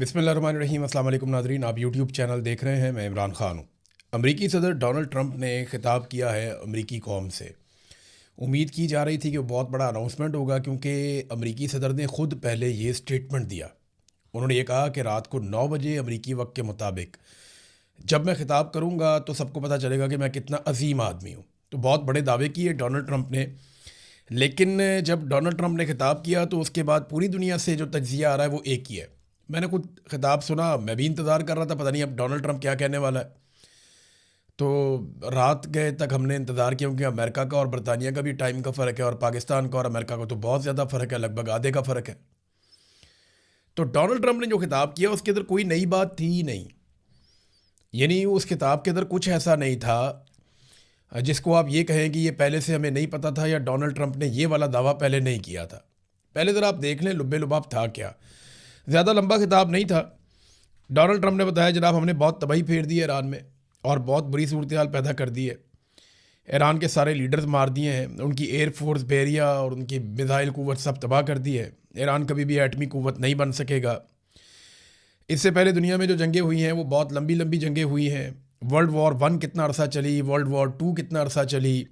बिस्मिल्लाहिर्रहमानिर्रहीम। अस्सलाम वालेकुम नाज़रीन, आप यूट्यूब चैनल देख रहे हैं। मैं इमरान ख़ान हूँ। अमरीकी सदर डोनाल्ड ट्रंप ने ख़िताब किया है अमरीकी कौम से। उम्मीद की जा रही थी कि वो बहुत बड़ा अनाउंसमेंट होगा, क्योंकि अमरीकी सदर ने ख़ुद पहले ये स्टेटमेंट दिया। उन्होंने ये कहा कि रात को 9 बजे अमरीकी वक्त के मुताबिक जब मैं ख़िताब करूँगा तो सबको पता चलेगा कि मैं कितना अजीम आदमी हूँ। तो बहुत बड़े दावे किए डोनाल्ड ट्रंप ने। लेकिन जब डोनाल्ड ट्रंप ने ख़िताब किया तो उसके बाद पूरी दुनिया से जो तज्ज़िया आ रहा है वो एक ही है। मैंने खुद ख़िताब सुना, मैं भी इंतज़ार कर रहा था, पता नहीं अब डोनाल्ड ट्रंप क्या कहने वाला है। तो रात गए तक हमने इंतज़ार किया, क्योंकि अमेरिका का और बरतानिया का भी टाइम का फ़र्क है, और पाकिस्तान का और अमेरिका का तो बहुत ज़्यादा फ़र्क है, लगभग आधे का फ़र्क है। तो डोनाल्ड ट्रंप ने जो ख़िताब किया उसके अंदर कोई नई बात थी ही नहीं। यानी उस किताब के अंदर कुछ ऐसा नहीं था जिसको आप ये कहें कि ये पहले से हमें नहीं पता था, या डोनाल्ड ट्रंप ने ये वाला दावा पहले नहीं किया था। पहले ज़रा आप देख लें लुब्बे लुबाब था क्या। ज़्यादा लंबा खिताब नहीं था। डोनाल्ड ट्रंप ने बताया, जनाब हमने बहुत तबाही फेर दी है ईरान में, और बहुत बुरी सूरत हाल पैदा कर दी है। ईरान के सारे लीडर्स मार दिए हैं, उनकी एयरफोर्स, बैरिया और उनकी मिसाइल कुव्वत सब तबाह कर दी है। ईरान कभी भी एटमी कुव्वत नहीं बन सकेगा। इससे पहले दुनिया में जो जंगें हुई हैं वो बहुत लंबी लंबी जंगें हुई हैं। वर्ल्ड वॉर 1 कितना अरसा चली, वर्ल्ड वॉर 2 कितना अरसा चली,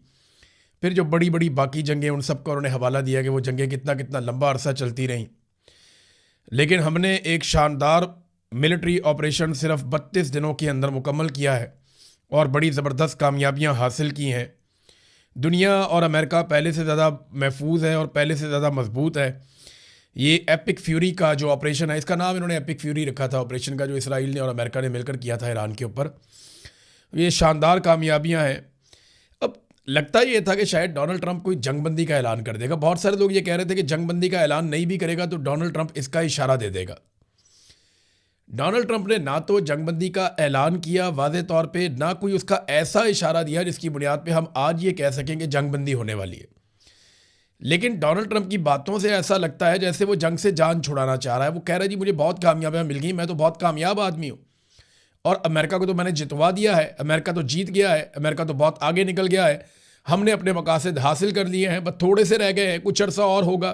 फिर जो बड़ी बड़ी बाकी जंगें, उन सब का उन्होंने हवाला दिया कि वो जंगें कितना कितना लंबा अरसा चलती रहीं। लेकिन हमने एक शानदार मिलिट्री ऑपरेशन सिर्फ 32 दिनों के अंदर मुकम्मल किया है, और बड़ी ज़बरदस्त कामयाबियां हासिल की हैं। दुनिया और अमेरिका पहले से ज़्यादा महफूज है और पहले से ज़्यादा मजबूत है। ये एपिक फ्यूरी का जो ऑपरेशन है, इसका नाम इन्होंने एपिक फ्यूरी रखा था ऑपरेशन का, जो इसराइल ने और अमेरिका ने मिलकर किया था ईरान के ऊपर। ये शानदार कामयाबियां हैं। अब लगता ये था कि शायद डोनाल्ड ट्रंप कोई जंगबंदी का ऐलान कर देगा। बहुत सारे लोग ये कह रहे थे कि जंगबंदी का ऐलान नहीं भी करेगा तो डोनाल्ड ट्रंप इसका इशारा दे देगा। डोनाल्ड ट्रंप ने ना तो जंगबंदी का ऐलान किया वाज़े तौर पे, ना कोई उसका ऐसा इशारा दिया जिसकी बुनियाद पे हम आज ये कह सकें कि जंगबंदी होने वाली है। लेकिन डोनाल्ड ट्रंप की बातों से ऐसा लगता है जैसे वो जंग से जान छुड़ाना चाह रहा है। वो कह रहा है जी मुझे बहुत कामयाबियाँ मिल गई, मैं तो बहुत कामयाब आदमी हूँ, और अमेरिका को तो मैंने जितवा दिया है, अमेरिका तो जीत गया है, अमेरिका तो बहुत आगे निकल गया है, हमने अपने मकासद हासिल कर लिए हैं, बस थोड़े से रह गए हैं, कुछ अर्सा और होगा।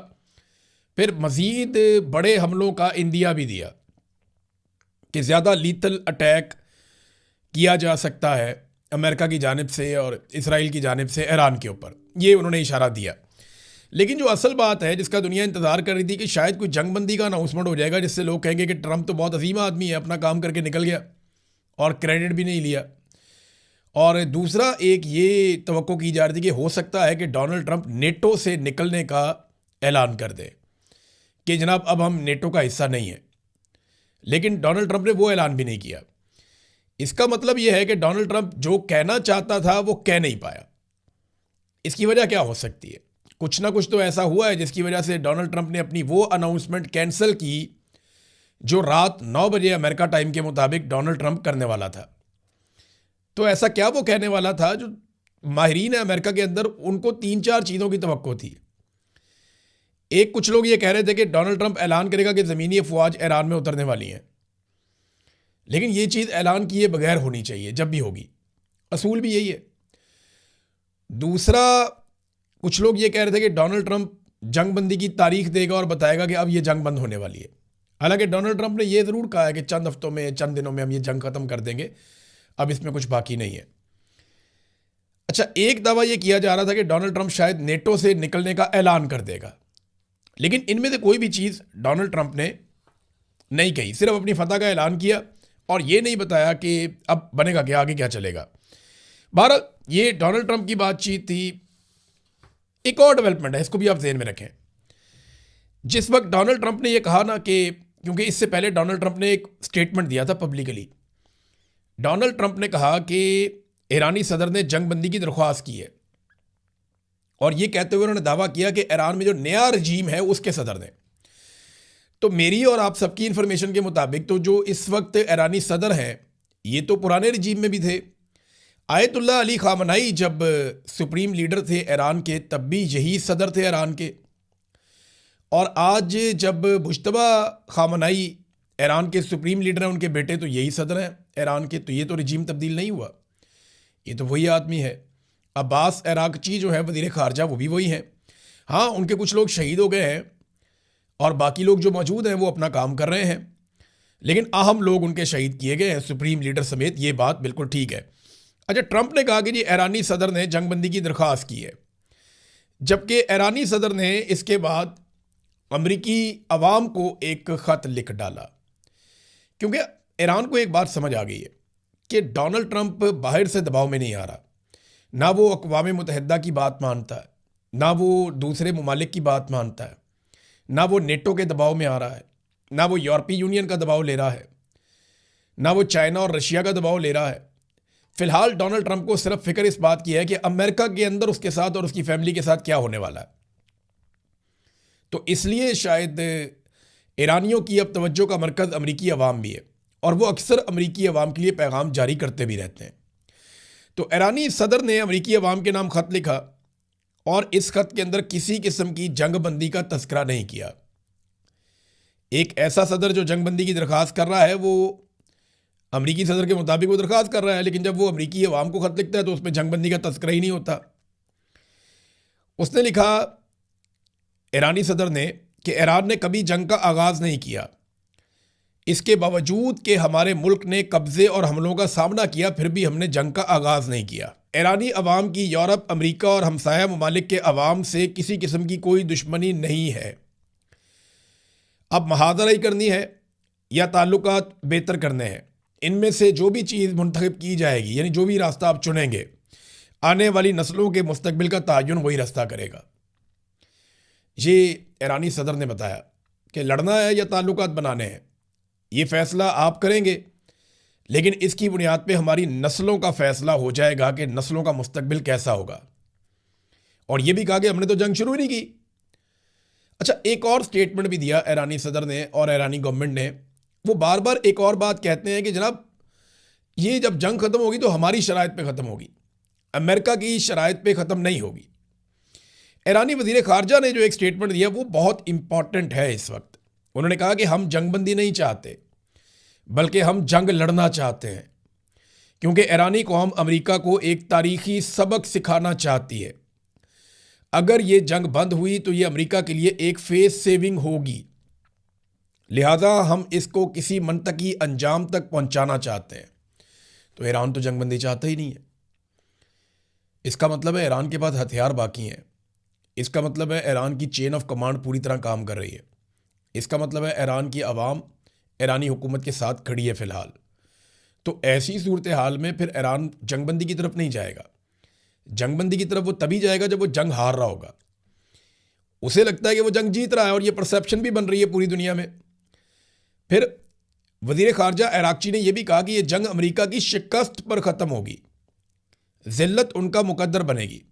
फिर मज़ीद बड़े हमलों का इंदिया भी दिया कि ज़्यादा लीथल अटैक किया जा सकता है अमेरिका की जानिब से और इसराइल की जानिब से ईरान के ऊपर। ये उन्होंने इशारा दिया। लेकिन जो असल बात है जिसका दुनिया इंतज़ार कर रही थी कि शायद कोई जंगबंदी का अनाउंसमेंट हो जाएगा, जिससे लोग कहेंगे कि ट्रंप तो बहुत अजीम आदमी है, अपना काम करके निकल गया और क्रेडिट भी नहीं लिया। और दूसरा एक ये तवक्को की जा रही थी कि हो सकता है कि डोनाल्ड ट्रंप नेटो से निकलने का ऐलान कर दे कि जनाब अब हम नेटो का हिस्सा नहीं है। लेकिन डोनाल्ड ट्रंप ने वो ऐलान भी नहीं किया। इसका मतलब यह है कि डोनाल्ड ट्रंप जो कहना चाहता था वो कह नहीं पाया। इसकी वजह क्या हो सकती है? कुछ ना कुछ तो ऐसा हुआ है जिसकी वजह से डोनाल्ड ट्रंप ने अपनी वो अनाउंसमेंट कैंसिल की जो रात 9 बजे अमेरिका टाइम के मुताबिक डोनाल्ड ट्रंप करने वाला था। तो ऐसा क्या वो कहने वाला था जो माहिरीन है अमेरिका के अंदर, उनको 3-4 चीज़ों की तवक्को थी। एक, कुछ लोग ये कह रहे थे कि डोनाल्ड ट्रंप ऐलान करेगा कि ज़मीनी अफवाज ईरान में उतरने वाली हैं, लेकिन ये चीज़ ऐलान किए बगैर होनी चाहिए जब भी होगी, असूल भी यही है। दूसरा, कुछ लोग ये कह रहे थे कि डोनाल्ड ट्रंप जंगबंदी की तारीख देगा और बताएगा कि अब ये जंग बंद होने वाली है। हालांकि डोनाल्ड ट्रंप ने यह ज़रूर कहा है कि चंद हफ्तों में, चंद दिनों में हम ये जंग ख़त्म कर देंगे, अब इसमें कुछ बाकी नहीं है। अच्छा, एक दावा यह किया जा रहा था कि डोनाल्ड ट्रंप शायद नेटो से निकलने का ऐलान कर देगा, लेकिन इनमें से कोई भी चीज़ डोनाल्ड ट्रंप ने नहीं कही। सिर्फ अपनी फतह का ऐलान किया और ये नहीं बताया कि अब बनेगा क्या, आगे क्या चलेगा। बहरहाल ये डोनाल्ड ट्रंप की बातचीत थी। एक और डेवलपमेंट है, इसको भी आप ज़हन में रखें। जिस वक्त डोनाल्ड ट्रंप ने यह कहा ना कि, क्योंकि इससे पहले डोनाल्ड ट्रंप ने एक स्टेटमेंट दिया था पब्लिकली। डोनाल्ड ट्रंप ने कहा कि ईरानी सदर ने जंगबंदी की दरख्वास्त की है, और यह कहते हुए उन्होंने दावा किया कि ईरान में जो नया रजीम है उसके सदर ने। तो मेरी और आप सबकी इंफॉर्मेशन के मुताबिक तो जो इस वक्त ईरानी सदर हैं ये तो पुराने रजीम में भी थे। आयतुल्लाह अली खामनाई जब सुप्रीम लीडर थे ईरान के, तब भी यही सदर थे ईरान के। और आज जब मुश्तबा खामनाई ईरान के सुप्रीम लीडर हैं, उनके बेटे तो यही सदर हैं ईरान के, तो ये तो रजीम तब्दील नहीं हुआ, ये तो वही आदमी है। अब्बास अरागची जो है वज़ीर ख़ारजा, वो भी वही हैं। हाँ, उनके कुछ लोग शहीद हो गए हैं और बाकी लोग जो मौजूद हैं वो अपना काम कर रहे हैं, लेकिन अहम लोग उनके शहीद किए गए हैं, सुप्रीम लीडर समेत। ये बात बिल्कुल ठीक है। अच्छा, ट्रंप ने कहा कि जी ईरानी सदर ने जंगबंदी की दरख्वास्त की है, जबकि ईरानी सदर ने इसके बाद अमरीकी अवाम को एक ख़त लिख डाला, क्योंकि ईरान को एक बात समझ आ गई है कि डोनाल्ड ट्रंप बाहर से दबाव में नहीं आ रहा। ना वो अक़वाम मुत्तहिदा की बात मानता है, ना वो दूसरे ममालिक की बात मानता है, ना वो नेटो के दबाव में आ रहा है, ना वो यूरोपीय यूनियन का दबाव ले रहा है, ना वो चाइना और रशिया का दबाव ले रहा है। फिलहाल डोनाल्ड ट्रंप को सिर्फ फिक्र इस बात की है कि अमेरिका के अंदर उसके साथ और उसकी फैमिली के साथ क्या होने वाला है। तो इसलिए शायद ईरानियों की अब तवज्जो का मरकज़ अमरीकी अवाम भी है, और वो अक्सर अमरीकी अवाम के लिए पैगाम जारी करते भी रहते हैं। तो ईरानी सदर ने अमरीकी अवाम के नाम ख़त लिखा, और इस ख़त के अंदर किसी किस्म की जंगबंदी का तस्करा नहीं किया। एक ऐसा सदर जो जंगबंदी की दरख्वास्त कर रहा है, वो अमरीकी सदर के मुताबिक वो दरख्वास्त कर रहा है, लेकिन जब वो अमरीकी अवाम को ख़त लिखता है तो उसमें जंगबंदी का तस्करा ही नहीं होता। उसने लिखा, ईरानी सदर ने, कि ईरान ने कभी जंग का आगाज़ नहीं किया, इसके बावजूद कि हमारे मुल्क ने कब्ज़े और हमलों का सामना किया, फिर भी हमने जंग का आगाज़ नहीं किया। ईरानी अवाम की यूरोप, अमरीका और हमसाया ममालिक के अवाम से किसी किस्म की कोई दुश्मनी नहीं है। अब महाजराई करनी है या ताल्लुकात बेहतर करने हैं, इनमें से जो भी चीज़ मुंतखब की जाएगी, यानी जो भी रास्ता आप चुनेंगे, आने वाली नस्लों के मुस्तकबिल का तयन वही रास्ता करेगा। ये ईरानी सदर ने बताया कि लड़ना है या ताल्लुकात बनाने हैं, ये फ़ैसला आप करेंगे, लेकिन इसकी बुनियाद पे हमारी नस्लों का फ़ैसला हो जाएगा कि नस्लों का मुस्तकबिल कैसा होगा। और ये भी कहा कि हमने तो जंग शुरू ही नहीं की। अच्छा, एक और स्टेटमेंट भी दिया ईरानी सदर ने और ईरानी गवर्नमेंट ने। वो बार बार एक और बात कहते हैं कि जनाब, ये जब जंग ख़त्म होगी तो हमारी शराइत पे ख़त्म होगी, अमेरिका की शराइत पे ख़त्म नहीं होगी। ईरानी वज़ीर ख़ारजा ने जो एक स्टेटमेंट दिया वो बहुत इंपॉर्टेंट है इस वक्त। उन्होंने कहा कि हम जंगबंदी नहीं चाहते, बल्कि हम जंग लड़ना चाहते हैं, क्योंकि ईरानी कौम अमेरिका को एक तारीख़ी सबक सिखाना चाहती है। अगर ये जंग बंद हुई तो ये अमेरिका के लिए एक फेस सेविंग होगी, लिहाजा हम इसको किसी मनतकी अंजाम तक पहुंचाना चाहते हैं। तो ईरान तो जंगबंदी चाहता ही नहीं है। इसका मतलब है ईरान के पास हथियार बाकी हैं। इसका मतलब है ईरान की चेन ऑफ कमांड पूरी तरह काम कर रही है। इसका मतलब है ईरान की आवाम ईरानी हुकूमत के साथ खड़ी है फ़िलहाल। तो ऐसी सूरत हाल में फिर ईरान जंगबंदी की तरफ नहीं जाएगा। जंगबंदी की तरफ वो तभी जाएगा जब वो जंग हार रहा होगा। उसे लगता है कि वो जंग जीत रहा है, और ये परसेप्शन भी बन रही है पूरी दुनिया में। फिर वज़ीर ख़ारजा इराक़ची ने यह भी कहा कि ये जंग अमेरिका की शिकस्त पर ख़त्म होगी, ज़िल्लत उनका मुकद्दर बनेगी,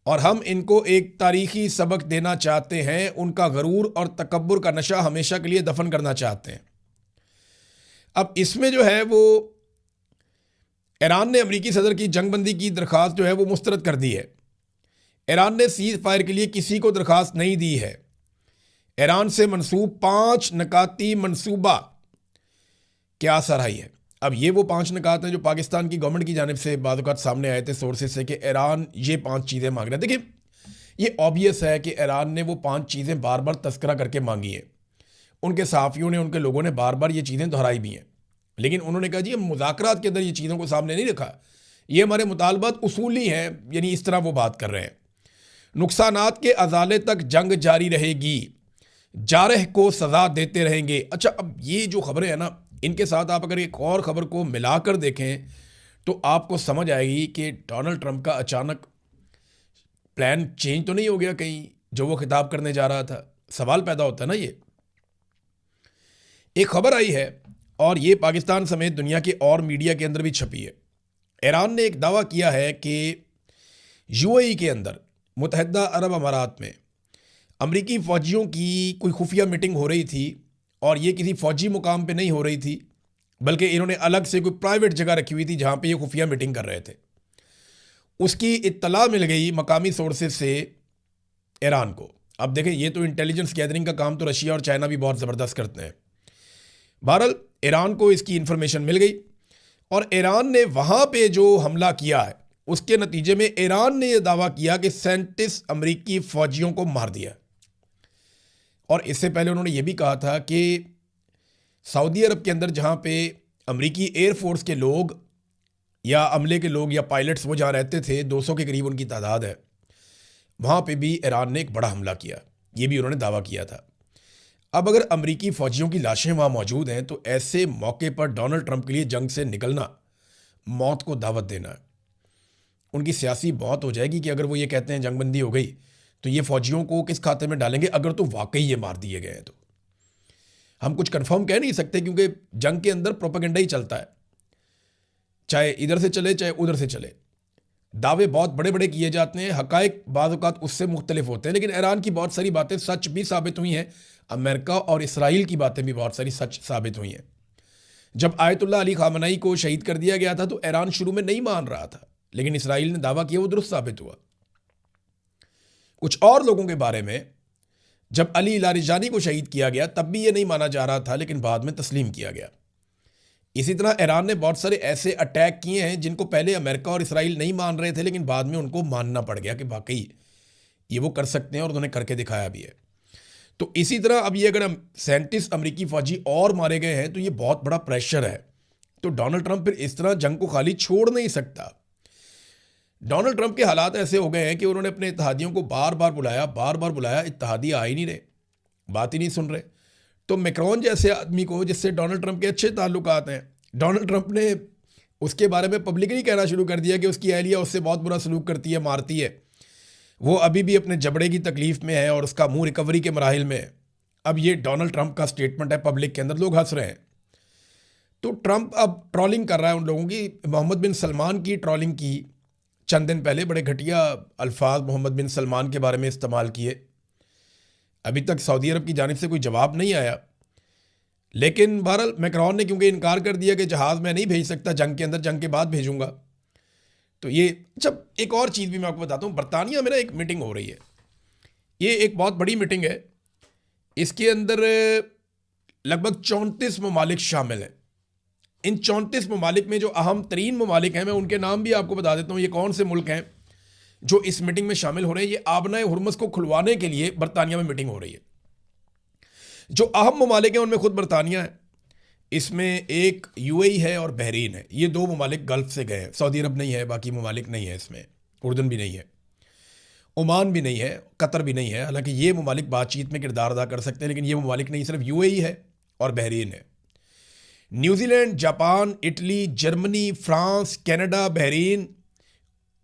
और हम इनको एक तारीख़ी सबक देना चाहते हैं। उनका गरूर और तकब्बुर का नशा हमेशा के लिए दफन करना चाहते हैं। अब इसमें जो है वो ईरान ने अमरीकी सदर की जंगबंदी की दरख्वास्त जो है वो मुस्तरद कर दी है। ईरान ने सीज़ फायर के लिए किसी को दरख्वास्त नहीं दी है। ईरान से मंसूब 5 नकाती मंसूबा क्या सराही है। अब ये वो 5 नकात हैं जो पाकिस्तान की गवर्नमेंट की जानिब से बाद वक़्त सामने आए थे सोर्सेज से कि ईरान ये 5 चीज़ें मांग रहा है। देखिए, ये ऑब्वियस है कि ईरान ने वो 5 चीज़ें बार बार तस्करा करके मांगी हैं। उनके सहाफ़ियों ने, उनके लोगों ने बार बार ये चीज़ें दोहराई भी हैं, लेकिन उन्होंने कहा जी हम मुज़ाकरात के अंदर ये चीज़ों को सामने नहीं रखा, ये हमारे मुतालबात उसूली हैं, यानी इस तरह वो बात कर रहे हैं। नुकसानात के अजाले तक जंग जारी रहेगी, जारह को सज़ा देते रहेंगे। अच्छा, अब ये जो खबरें हैं ना, इनके साथ आप अगर एक और ख़बर को मिलाकर देखें तो आपको समझ आएगी कि डोनाल्ड ट्रंप का अचानक प्लान चेंज तो नहीं हो गया कहीं, जो वो खिताब करने जा रहा था। सवाल पैदा होता है ना। ये एक खबर आई है और ये पाकिस्तान समेत दुनिया के और मीडिया के अंदर भी छपी है। ईरान ने एक दावा किया है कि यूएई के अंदर, मुत्तहिदा अरब अमारात में, अमरीकी फ़ौजियों की कोई खुफिया मीटिंग हो रही थी, और ये किसी फ़ौजी मुकाम पे नहीं हो रही थी, बल्कि इन्होंने अलग से कोई प्राइवेट जगह रखी हुई थी जहाँ पे ये खुफिया मीटिंग कर रहे थे। उसकी इत्तला मिल गई मकामी सोर्सेज से ईरान को। अब देखें, ये तो इंटेलिजेंस गैदरिंग का काम तो रशिया और चाइना भी बहुत ज़बरदस्त करते हैं। बहरहाल ईरान को इसकी इन्फॉर्मेशन मिल गई, और ईरान ने वहाँ पे जो हमला किया है उसके नतीजे में ईरान ने यह दावा किया कि 37 अमरीकी फ़ौजियों को मार दिया। और इससे पहले उन्होंने ये भी कहा था कि सऊदी अरब के अंदर जहाँ पे अमेरिकी एयरफोर्स के लोग या अमले के लोग या पायलट्स वो जहाँ रहते थे, 200 के करीब उनकी तादाद है, वहाँ पे भी ईरान ने एक बड़ा हमला किया, ये भी उन्होंने दावा किया था। अब अगर अमेरिकी फ़ौजियों की लाशें वहाँ मौजूद हैं तो ऐसे मौके पर डोनाल्ड ट्रंप के लिए जंग से निकलना मौत को दावत देना है। उनकी सियासी मौत हो जाएगी कि अगर वो ये कहते हैं जंगबंदी हो गई तो ये फ़ौजियों को किस खाते में डालेंगे अगर तो वाकई ये मार दिए गए हैं। तो हम कुछ कंफर्म कह नहीं सकते क्योंकि जंग के अंदर प्रोपेगेंडा ही चलता है, चाहे इधर से चले चाहे उधर से चले। दावे बहुत बड़े बड़े किए जाते हैं, हकायक बाज़ औक़ात उससे मुख्तलिफ होते हैं, लेकिन ईरान की बहुत सारी बातें सच भी साबित हुई हैं। अमेरिका और इसराइल की बातें भी बहुत सारी सच साबित हुई हैं। जब आयतुल्लाह अली खामनेई को शहीद कर दिया गया था तो ईरान शुरू में नहीं मान रहा था, लेकिन इसराइल ने दावा किया, वो दुरुस्त साबित हुआ। कुछ और लोगों के बारे में जब अली लारिजानी को शहीद किया गया तब भी ये नहीं माना जा रहा था, लेकिन बाद में तस्लीम किया गया। इसी तरह ईरान ने बहुत सारे ऐसे अटैक किए हैं जिनको पहले अमेरिका और इसराइल नहीं मान रहे थे, लेकिन बाद में उनको मानना पड़ गया कि वाकई ये वो कर सकते हैं और उन्होंने करके दिखाया भी है। तो इसी तरह अब ये अगर 37 अमेरिकी फ़ौजी और मारे गए हैं तो ये बहुत बड़ा प्रेशर है। तो डोनाल्ड ट्रंप फिर इस तरह जंग को खाली छोड़ नहीं सकता। डोनाल्ड ट्रंप के हालात ऐसे हो गए हैं कि उन्होंने अपने इत्तेहादियों को बार बार बुलाया, इत्तेहादी आ ही नहीं रहे, बात ही नहीं सुन रहे। तो मैक्रोन जैसे आदमी को, जिससे डोनाल्ड ट्रंप के अच्छे ताल्लुकात हैं, डोनाल्ड ट्रंप ने उसके बारे में पब्लिकली कहना शुरू कर दिया कि उसकी अहलिया उससे बहुत बुरा सलूक करती है, मारती है, वो अभी भी अपने जबड़े की तकलीफ़ में है और उसका मुंह रिकवरी के मराहिल में है। अब ये डोनाल्ड ट्रंप का स्टेटमेंट है पब्लिक के अंदर, लोग हंस रहे हैं। तो ट्रंप अब ट्रोलिंग कर रहा है उन लोगों की। मोहम्मद बिन सलमान की ट्रोलिंग की चंद दिन पहले, बड़े घटिया अल्फाज मोहम्मद बिन सलमान के बारे में इस्तेमाल किए। अभी तक सऊदी अरब की जानिब से कोई जवाब नहीं आया, लेकिन बहरहाल मैक्रोन ने क्योंकि इनकार कर दिया कि जहाज़ मैं नहीं भेज सकता जंग के अंदर, जंग के बाद भेजूंगा। तो ये जब एक और चीज़ भी मैं आपको बताता हूँ, बरतानिया में ना एक मीटिंग हो रही है, ये एक बहुत बड़ी मीटिंग है। इसके अंदर लगभग 34 ममालिक शामिल हैं। इन 34 ममालिक में जो अहम तरीन ममालिक हैं, मैं उनके नाम भी आपको बता देता हूँ। ये कौन से मुल्क हैं जो इस मीटिंग में शामिल हो रहे हैं। ये आबनाए हुर्मुज़ को खुलवाने के लिए बरतानिया में मीटिंग हो रही है। जो अहम ममालिक हैं उनमें खुद बरतानिया है, इसमें एक यूएई है और बहरीन है। ये दो ममालिक गल्फ से गए हैं, सऊदी अरब नहीं है, बाकी ममालिक नहीं है इसमें, उर्दन भी नहीं है, ओमान भी नहीं है, कतर भी नहीं है। हालांकि ये ममालिक बातचीत में किरदार अदा कर सकते हैं, लेकिन ये ममालिक नहीं, सिर्फ यूएई है और बहरीन है। New Zealand, Japan, Italy, Germany, France, Canada, Bahrain,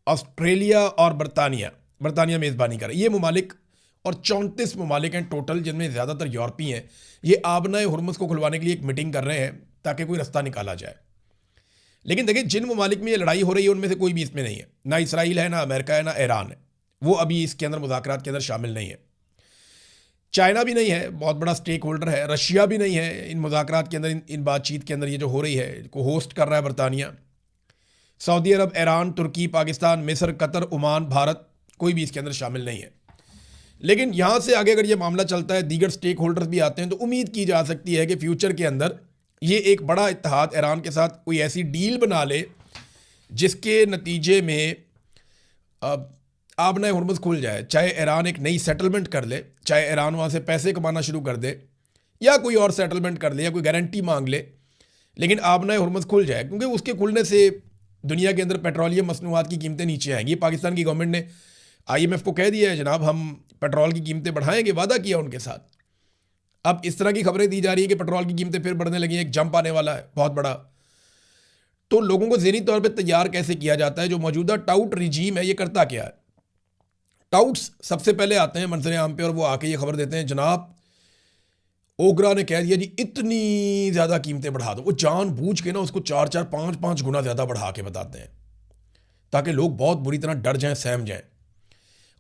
Australia और बरतानिया मेज़बानी कर रहा है। ये ममालिक और 34 ममालिक हैं टोटल, जिनमें ज़्यादातर यूरोपीय हैं। ये आबनाए हुर्मुज़ को खुलवाने के लिए एक मीटिंग कर रहे हैं ताकि कोई रास्ता निकाला जाए। लेकिन देखिए, जिन ममालिक में ये लड़ाई हो रही है उनमें से कोई भी इसमें नहीं है, ना इसराइल है, ना अमेरिका है, ना ईरान है, वो अभी इसके अंदर मुज़ाकरात के अंदर शामिल नहीं है। चाइना भी नहीं है, बहुत बड़ा स्टेक होल्डर है। रशिया भी नहीं है इन मुज़ाकरात के अंदर, इन बातचीत के अंदर। ये जो हो रही है को होस्ट कर रहा है बरतानिया। सऊदी अरब, ईरान, तुर्की, पाकिस्तान, मिस्र, कतर, ओमान, भारत, कोई भी इसके अंदर शामिल नहीं है। लेकिन यहाँ से आगे अगर ये मामला चलता है, दीगर स्टेक होल्डर्स भी आते हैं, तो उम्मीद की जा सकती है कि फ्यूचर के अंदर ये एक बड़ा इत्तेहाद ईरान के साथ कोई ऐसी डील बना ले जिसके नतीजे में आबनाए हुर्मुज़ खुल जाए। चाहे ईरान एक नई सेटलमेंट कर ले, चाहे ईरान वहाँ से पैसे कमाना शुरू कर दे, या कोई और सेटलमेंट कर ले, या कोई गारंटी मांग ले, लेकिन आबनाए हुर्मुज़ खुल जाए। क्योंकि उसके खुलने से दुनिया के अंदर पेट्रोलियम मसनूआत की कीमतें नीचे आएंगी। पाकिस्तान की गवर्नमेंट ने IMF को कह दिया है, जनाब हम पेट्रोल की कीमतें बढ़ाएंगे, वादा किया उनके साथ। अब इस तरह की खबरें दी जा रही है कि पेट्रोल की कीमतें फिर बढ़ने लगी हैं, एक जंप आने वाला है बहुत बड़ा। तो लोगों को ज़हनी तौर पे तैयार कैसे किया जाता है? जो मौजूदा टाउट रिजीम है ये करता क्या है? टाउट्स सबसे पहले आते हैं मंजर आम पे और वो आके ये खबर देते हैं, जनाब ओगरा ने कह दिया जी इतनी ज़्यादा कीमतें बढ़ा दो। वो जानबूझ के ना उसको 4-4, 5-5 गुना ज़्यादा बढ़ा के बताते हैं ताकि लोग बहुत बुरी तरह डर जाएं, सहम जाएं।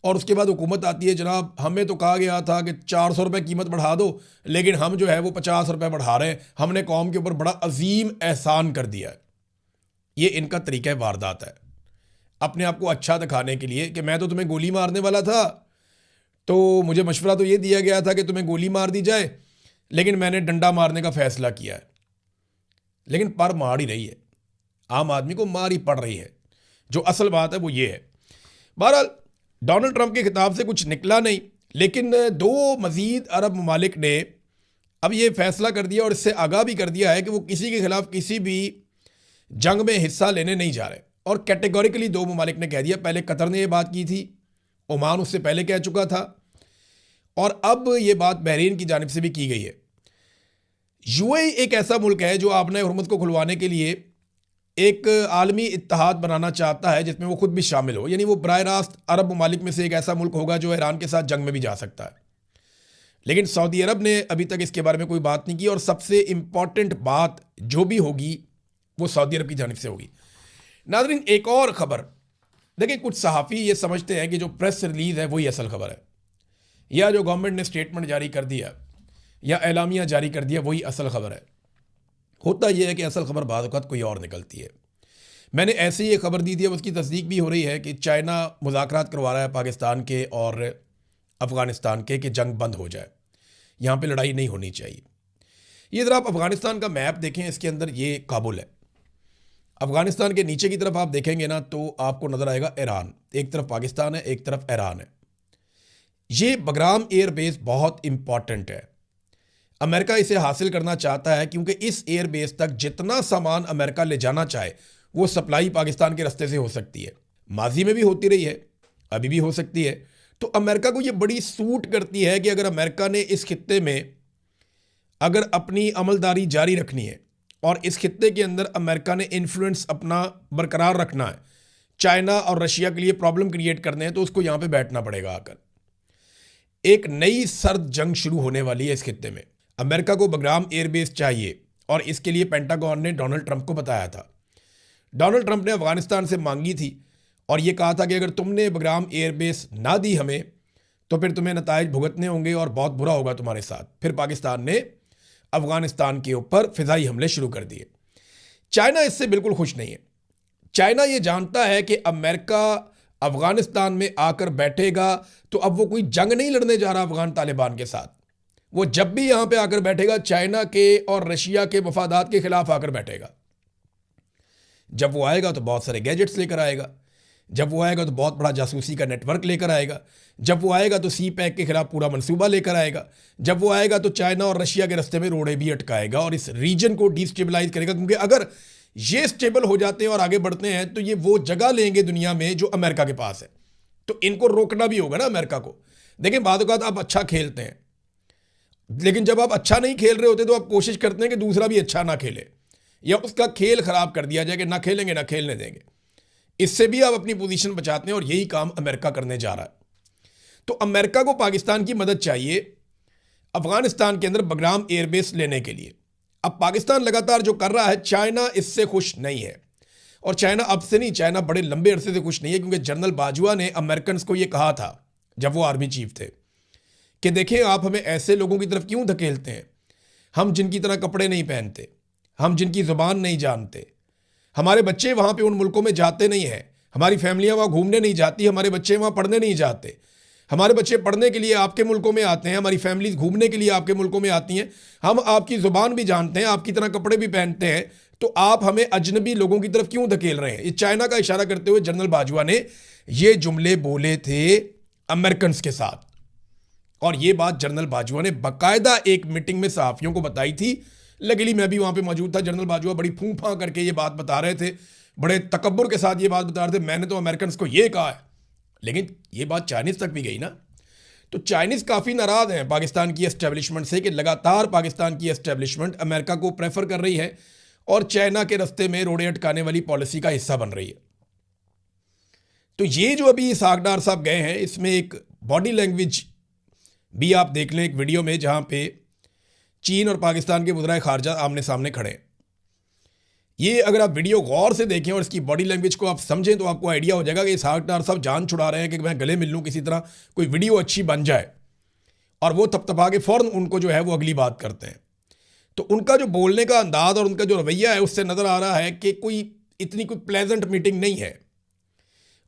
और उसके बाद हुकूमत आती है, जनाब हमें तो कहा गया था कि 400 रुपये कीमत बढ़ा दो, लेकिन हम जो है वो 50 रुपये बढ़ा रहे हैं, हमने कौम के ऊपर बड़ा अजीम एहसान कर दिया है। ये इनका तरीका वारदात है, अपने आप को अच्छा दिखाने के लिए कि मैं तो तुम्हें गोली मारने वाला था, तो मुझे मशवरा तो ये दिया गया था कि तुम्हें गोली मार दी जाए, लेकिन मैंने डंडा मारने का फैसला किया है। लेकिन पर मार ही रही है, आम आदमी को मार ही पड़ रही है। जो असल बात है वो ये है। बहरहाल डोनाल्ड ट्रंप के खिताब से कुछ निकला नहीं, लेकिन दो मज़ीद अरब ममालिक ने अब ये फैसला कर दिया और इससे आगाह भी कर दिया है कि वो किसी के खिलाफ किसी भी जंग में हिस्सा लेने नहीं जा रहे। और कैटेगोरिकली दो ममालिक ने कह दिया। पहले कतर ने ये बात की थी, ओमान उससे पहले कह चुका था, और अब ये बात बहरीन की जानिब से भी की गई है। यूएई एक ऐसा मुल्क है जो आपने हुर्मुज़ को खुलवाने के लिए एक आलमी इत्तेहाद बनाना चाहता है जिसमें वो खुद भी शामिल हो, यानी वो बराह रास्त अरब ममालिक में से एक ऐसा मुल्क होगा जो ईरान के साथ जंग में भी जा सकता है। लेकिन सऊदी अरब ने अभी तक इसके बारे में कोई बात नहीं की, और सबसे इंपॉर्टेंट बात जो भी होगी वो सऊदी अरब की जानिब से होगी। नाज़रीन, एक और खबर देखिए, कुछ सहाफ़ी ये समझते हैं कि जो प्रेस रिलीज़ है वही असल खबर है, या जो गवर्नमेंट ने स्टेटमेंट जारी कर दिया या एलामिया जारी कर दिया वही असल खबर है। होता यह है कि असल खबर बाद वक़्त कोई और निकलती है। मैंने ऐसे ही एक खबर दी थी, अब उसकी तस्दीक भी हो रही है कि चाइना मुज़ाकरात करवा रहा है पाकिस्तान के और अफ़गानिस्तान के कि जंग बंद हो जाए, यहाँ पे लड़ाई नहीं होनी चाहिए। ये ज़रा आप अफ़गानिस्तान का मैप देखें, इसके अंदर ये काबुल है। अफ़गानिस्तान के नीचे की तरफ आप देखेंगे ना तो आपको नज़र आएगा ईरान, एक तरफ पाकिस्तान है, एक तरफ ईरान है। ये बगराम एयर बेस बहुत इंपॉर्टेंट है। अमेरिका इसे हासिल करना चाहता है क्योंकि इस एयर बेस तक जितना सामान अमेरिका ले जाना चाहे वो सप्लाई पाकिस्तान के रास्ते से हो सकती है। माजी में भी होती रही है, अभी भी हो सकती है। तो अमेरिका को ये बड़ी सूट करती है कि अगर अमेरिका ने इस खित्ते में अगर अपनी अमलदारी जारी रखनी है और इस खित्ते के अंदर अमेरिका ने इन्फ्लुएंस अपना बरकरार रखना है, चाइना और रशिया के लिए प्रॉब्लम क्रिएट करने हैं, तो उसको यहाँ पे बैठना पड़ेगा आकर। एक नई सर्द जंग शुरू होने वाली है इस खित्ते में। अमेरिका को बगराम एयरबेस चाहिए और इसके लिए पेंटागन ने डोनाल्ड ट्रंप को बताया था। डोनाल्ड ट्रंप ने अफगानिस्तान से मांगी थी और ये कहा था कि अगर तुमने बगराम एयरबेस ना दी हमें तो फिर तुम्हें नताइज भुगतने होंगे और बहुत बुरा होगा तुम्हारे साथ। फिर पाकिस्तान ने अफगानिस्तान के ऊपर फ़िज़ाई हमले शुरू कर दिए। चाइना इससे बिल्कुल खुश नहीं है। चाइना ये जानता है कि अमेरिका अफगानिस्तान में आकर बैठेगा तो अब वो कोई जंग नहीं लड़ने जा रहा अफगान तालिबान के साथ। वो जब भी यहाँ पे आकर बैठेगा चाइना के और रशिया के मफादात के खिलाफ आकर बैठेगा। जब वो आएगा तो बहुत सारे गैजेट्स लेकर आएगा, जब वो आएगा तो बहुत बड़ा जासूसी का नेटवर्क लेकर आएगा, जब वो आएगा तो सी पैक के खिलाफ पूरा मंसूबा लेकर आएगा, जब वो आएगा तो चाइना और रशिया के रास्ते में रोड़े भी अटकाएगा और इस रीजन को डिस्टेबलाइज करेगा। क्योंकि अगर ये स्टेबल हो जाते हैं और आगे बढ़ते हैं तो ये वो जगह लेंगे दुनिया में जो अमेरिका के पास है। तो इनको रोकना भी होगा ना अमेरिका को। देखें, बाद औक़ात आप अच्छा खेलते हैं, लेकिन जब आप अच्छा नहीं खेल रहे होते तो आप कोशिश करते हैं कि दूसरा भी अच्छा ना खेले या उसका खेल खराब कर दिया जाए कि ना खेलेंगे ना खेलने देंगे। इससे भी आप अपनी पोजीशन बचाते हैं और यही काम अमेरिका करने जा रहा है। तो अमेरिका को पाकिस्तान की मदद चाहिए अफगानिस्तान के अंदर बगराम एयरबेस लेने के लिए। अब पाकिस्तान लगातार जो कर रहा है, चाइना इससे खुश नहीं है। और चाइना अब से नहीं, चाइना बड़े लंबे अरसे से खुश नहीं है, क्योंकि जनरल बाजवा ने अमेरिकन को ये कहा था जब वो आर्मी चीफ थे कि देखें आप हमें ऐसे लोगों की तरफ क्यों धकेलते हैं, हम जिनकी तरह कपड़े नहीं पहनते, हम जिनकी ज़ुबान नहीं जानते, हमारे बच्चे वहाँ पे उन मुल्कों में जाते नहीं हैं, हमारी फैमिलियाँ वहाँ घूमने नहीं जाती, हमारे बच्चे वहाँ पढ़ने नहीं जाते, हमारे बच्चे पढ़ने के लिए आपके मुल्कों में आते हैं, हमारी फैमिलीज घूमने के लिए आपके मुल्कों में आती हैं, हम आपकी ज़ुबान भी जानते हैं, आपकी तरह कपड़े भी पहनते हैं, तो आप हमें अजनबी लोगों की तरफ क्यों धकेल रहे हैं। इस चाइना का इशारा करते हुए जनरल बाजवा ने ये जुमले बोले थे अमेरिकन के साथ। और ये बात जनरल बाजवा ने बाकायदा एक मीटिंग में सहाफ़ियों को बताई थी। लगली मैं भी वहाँ पे मौजूद था। जनरल बाजवा बड़ी फूं फां करके ये बात बता रहे थे, बड़े तकब्बुर के साथ ये बात बता रहे थे, मैंने तो अमेरिकन को ये कहा है। लेकिन ये बात चाइनीज़ तक भी गई ना, तो चाइनीज़ काफ़ी नाराज़ हैं पाकिस्तान की एस्टेब्लिशमेंट से कि लगातार पाकिस्तान की एस्टेब्लिशमेंट अमेरिका को प्रेफर कर रही है और चाइना के रास्ते में रोड़े अटकाने वाली पॉलिसी का हिस्सा बन रही है। तो ये जो अभी इसहाक डार साहब गए हैं, इसमें एक बॉडी लैंग्वेज भी आप देख लें एक वीडियो में, जहाँ पे चीन और पाकिस्तान के वज़ीर ख़ारजा आमने सामने खड़े हैं। ये अगर आप वीडियो गौर से देखें और इसकी बॉडी लैंग्वेज को आप समझें तो आपको आइडिया हो जाएगा कि इसहाक डार साहब जान छुड़ा रहे हैं कि मैं गले मिल लूँ किसी तरह, कोई वीडियो अच्छी बन जाए, और वो थपथपा के फ़ौरन उनको जो है वो अगली बात करते हैं। तो उनका जो बोलने का अंदाज़ और उनका जो रवैया है उससे नज़र आ रहा है कि कोई इतनी कोई प्लेजेंट मीटिंग नहीं है।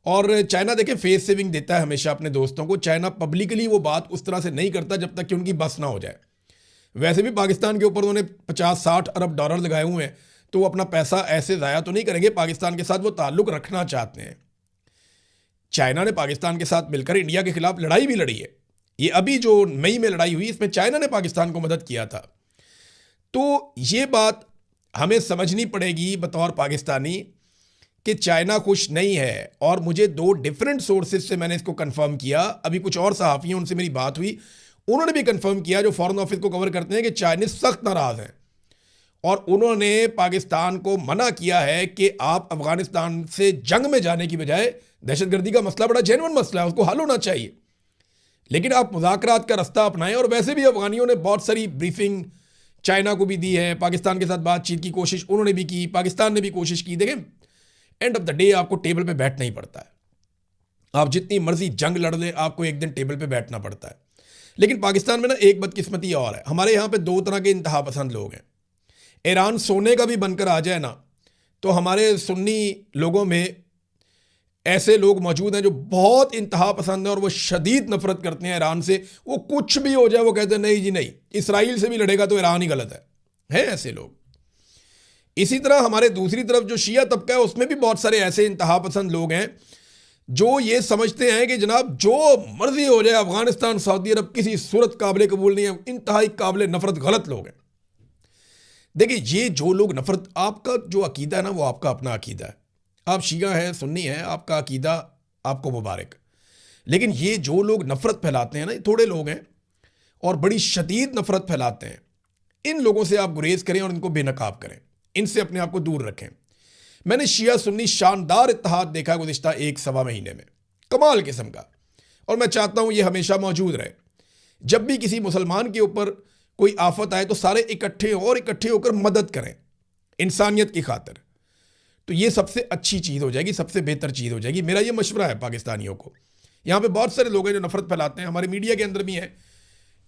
और चाइना देखें फेस सेविंग देता है हमेशा अपने दोस्तों को। चाइना पब्लिकली वो बात उस तरह से नहीं करता जब तक कि उनकी बस ना हो जाए। वैसे भी पाकिस्तान के ऊपर उन्होंने 50-60 अरब डॉलर लगाए हुए हैं, तो वो अपना पैसा ऐसे ज़ाया तो नहीं करेंगे। पाकिस्तान के साथ वो ताल्लुक़ रखना चाहते हैं। चाइना ने पाकिस्तान के साथ मिलकर इंडिया के खिलाफ लड़ाई भी लड़ी है। ये अभी जो मई में लड़ाई हुई इसमें चाइना ने पाकिस्तान को मदद किया था। तो ये बात हमें समझनी पड़ेगी बतौर पाकिस्तानी कि चाइना खुश नहीं है। और मुझे 2 डिफरेंट सोर्सेज से मैंने इसको कंफर्म किया। अभी कुछ और सहाफ़ी हैं, उनसे मेरी बात हुई, उन्होंने भी कंफर्म किया, जो फॉरेन ऑफिस को कवर करते हैं, कि चाइनीज सख्त नाराज़ हैं और उन्होंने पाकिस्तान को मना किया है कि आप अफगानिस्तान से जंग में जाने की बजाय, दहशतगर्दी का मसला बड़ा जेन्युइन मसला है, उसको हल होना चाहिए, लेकिन आप मुज़ाकरात का रास्ता अपनाएं। और वैसे भी अफगानियों ने बहुत सारी ब्रीफिंग चाइना को भी दी है, पाकिस्तान के साथ बातचीत की कोशिश उन्होंने भी की, पाकिस्तान ने भी कोशिश की। देखें, एंड ऑफ द डे आपको टेबल पे बैठना ही पड़ता है। आप जितनी मर्जी जंग लड़ लें, आपको एक दिन टेबल पे बैठना पड़ता है। लेकिन पाकिस्तान में ना एक बदकिस्मती और है, हमारे यहाँ पे 2 तरह के इंतहा पसंद लोग हैं। ईरान सोने का भी बनकर आ जाए ना, तो हमारे सुन्नी लोगों में ऐसे लोग मौजूद हैं जो बहुत इंतहा पसंद हैं और वो शदीद नफरत करते हैं ईरान से। वो कुछ भी हो जाए वो कहते हैं नहीं जी नहीं, इसराइल से भी लड़ेगा तो ईरान ही गलत है ऐसे लोग। इसी तरह हमारे दूसरी तरफ जो शिया तबका है, उसमें भी बहुत सारे ऐसे इंतहा पसंद लोग हैं जो ये समझते हैं कि जनाब जो मर्जी हो जाए, अफगानिस्तान सऊदी अरब किसी सूरत काबिल कबूल नहीं है, इंतहाई काबिल नफरत गलत लोग हैं। देखिए, ये जो लोग नफरत, आपका जो अकीदा है ना वो आपका अपना अकीदा है, आप शिया हैं सुन्नी हैं, आपका अकीदा आपको मुबारक। लेकिन ये जो लोग नफरत फैलाते हैं ना, ये थोड़े लोग हैं और बड़ी शदीद नफरत फैलाते हैं। इन लोगों से आप गुरेज करें और इनको बेनकाब करें, इनसे अपने आप को दूर रखें। मैंने शिया सुन्नी शानदार इत्तेहाद देखा गुज़िश्ता 1-1.25 महीने में, कमाल किस्म का, और मैं चाहता हूं ये हमेशा मौजूद रहे। जब भी किसी मुसलमान के ऊपर कोई आफत आए तो सारे इकट्ठे होकर मदद करें इंसानियत की खातिर। तो ये सबसे अच्छी चीज़ हो जाएगी, सबसे बेहतर चीज़ हो जाएगी। मेरा ये मशवरा है पाकिस्तानियों को। यहाँ पे बहुत सारे लोग हैं जो नफरत फैलाते हैं, हमारे मीडिया के अंदर भी हैं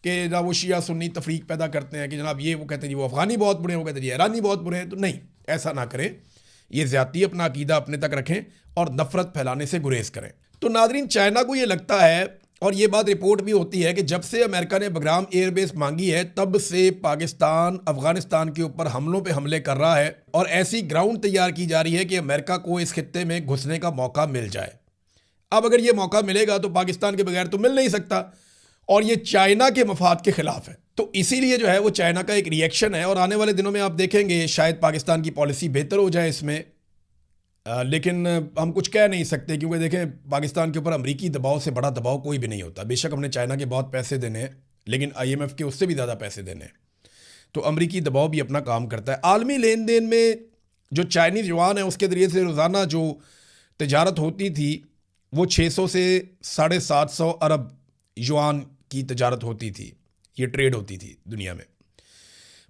कि जनाब वो शिया सुन्नी तफरीक पैदा करते हैं कि जनाब ये, वो कहते हैं जी वो अफगानी बहुत बुरे हैं, वो कहते हैं जी ईरानी बहुत बुरे हैं। तो नहीं, ऐसा ना करें, ये ज़्यादती, अपना अकीदा अपने तक रखें और नफरत फैलाने से गुरेज करें। तो नादरीन, चाइना को ये लगता है, और ये बात रिपोर्ट भी होती है, कि जब से अमेरिका ने बगराम एयरबेस मांगी है तब से पाकिस्तान अफगानिस्तान के ऊपर हमलों पे हमले कर रहा है और ऐसी ग्राउंड तैयार की जा रही है कि अमेरिका को इस खित्ते में घुसने का मौका मिल जाए। अब अगर ये मौका मिलेगा तो पाकिस्तान के बगैर तो मिल नहीं सकता, और ये चाइना के मफाद के खिलाफ है। तो इसीलिए जो है वो चाइना का एक रिएक्शन है, और आने वाले दिनों में आप देखेंगे शायद पाकिस्तान की पॉलिसी बेहतर हो जाए इसमें। लेकिन हम कुछ कह नहीं सकते, क्योंकि देखें, पाकिस्तान के ऊपर अमरीकी दबाव से बड़ा दबाव कोई भी नहीं होता। बेशक हमने चाइना के बहुत पैसे देने हैं, लेकिन IMF के उससे भी ज़्यादा पैसे देने हैं, तो अमरीकी दबाव भी अपना काम करता है। आलमी लेन देन में जो चाइनीज़ युआन है उसके ज़रिए से रोज़ाना जो तजारत होती थी वो 600 से 750 अरब युआन की तजारत होती थी, ये ट्रेड होती थी दुनिया में।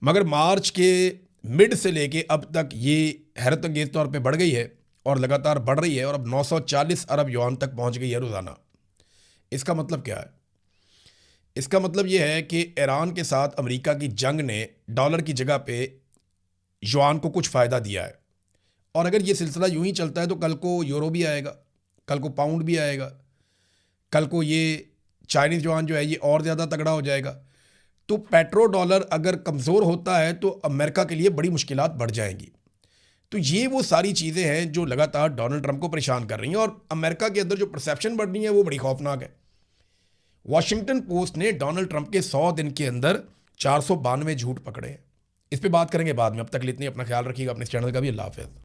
मगर मार्च के मिड से लेके अब तक ये हैरत अंगेज़ तौर पे बढ़ गई है और लगातार बढ़ रही है, और अब 940 अरब युआन तक पहुंच गई है रोज़ाना। इसका मतलब क्या है? इसका मतलब ये है कि ईरान के साथ अमेरिका की जंग ने डॉलर की जगह पे युआन को कुछ फ़ायदा दिया है, और अगर ये सिलसिला यूं ही चलता है तो कल को यूरो भी आएगा, कल को पाउंड भी आएगा, कल को ये चाइनीज़ युआन जो है ये और ज़्यादा तगड़ा हो जाएगा। तो पेट्रो डॉलर अगर कमज़ोर होता है तो अमेरिका के लिए बड़ी मुश्किलात बढ़ जाएंगी। तो ये वो सारी चीज़ें हैं जो लगातार डोनाल्ड ट्रंप को परेशान कर रही हैं, और अमेरिका के अंदर जो परसेप्शन बढ़ रही है वो बड़ी खौफनाक है। वॉशिंगटन पोस्ट ने डोनाल्ड ट्रंप के 100 दिन के अंदर 492 झूठ पकड़े हैं। इस पे बात करेंगे बाद में। अब तक इतनी, अपना ख्याल रखिएगा, अपने चैनल का भी। अल्लाह हाफ़िज़।